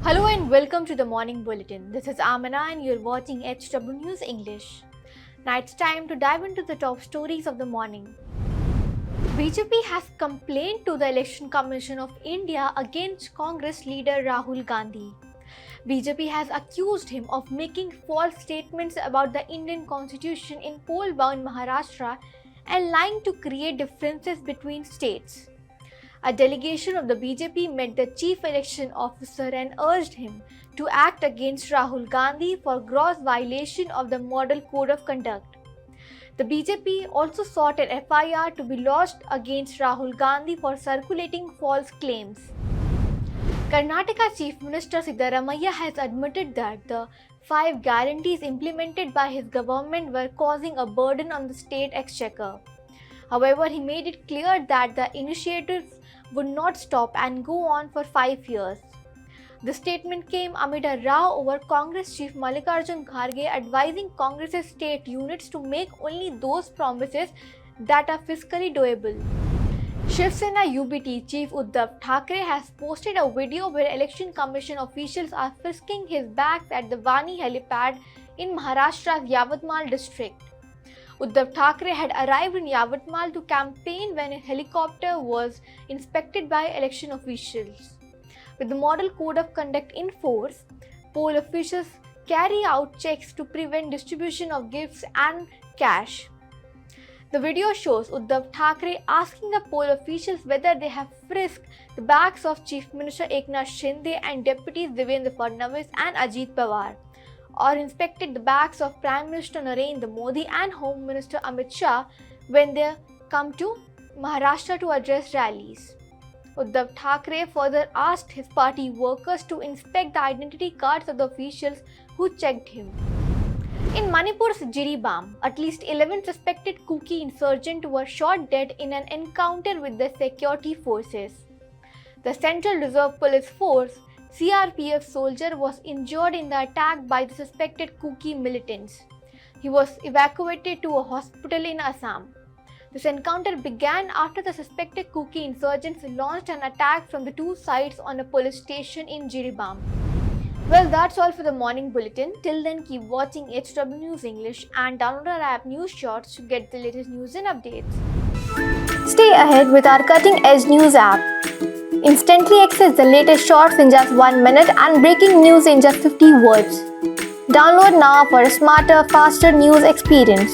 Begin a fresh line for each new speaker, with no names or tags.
Hello and welcome to the Morning Bulletin. This is Amina and you're watching HW News English. Now it's time to dive into the top stories of the morning. BJP has complained to the Election Commission of India against Congress leader Rahul Gandhi. BJP has accused him of making false statements about the Indian constitution in poll-bound Maharashtra and lying to create differences between states. A delegation of the BJP met the chief election officer and urged him to act against Rahul Gandhi for gross violation of the Model Code of Conduct. The BJP also sought an FIR to be lodged against Rahul Gandhi for circulating false claims. Karnataka Chief Minister Siddaramaiah has admitted that the 5 guarantees implemented by his government were causing a burden on the state exchequer. However, he made it clear that the initiatives would not stop and go on for 5 years. The statement came amid a row over Congress Chief Mallikarjun Kharge advising Congress's state units to make only those promises that are fiscally doable. Shiv Sena UBT Chief Uddhav Thackeray has posted a video where Election Commission officials are frisking his bags at the Vani helipad in Maharashtra's Yavatmal district. Uddhav Thackeray had arrived in Yavatmal to campaign when a helicopter was inspected by election officials. With the Model Code of Conduct in force, poll officials carry out checks to prevent distribution of gifts and cash. The video shows Uddhav Thackeray asking the poll officials whether they have frisked the bags of Chief Minister Eknath Shinde and Deputies Devendra Fadnavis and Ajit Pawar, or inspected the bags of Prime Minister Narendra Modi and Home Minister Amit Shah when they come to Maharashtra to address rallies. Uddhav Thackeray further asked his party workers to inspect the identity cards of the officials who checked him. In Manipur's Jiribam, at least 11 suspected Kuki insurgents were shot dead in an encounter with the security forces. The Central Reserve Police Force CRPF soldier was injured in the attack by the suspected Kuki militants. He was evacuated to a hospital in Assam. This encounter began after the suspected Kuki insurgents launched an attack from the two sides on a police station in Jiribam. Well, that's all for the morning bulletin. Till then, keep watching HW News English and download our app News Shorts to get the latest news and updates. Stay ahead with our cutting edge news app. Instantly access the latest shorts in just 1 minute and breaking news in just 50 words. Download now for a smarter, faster news experience.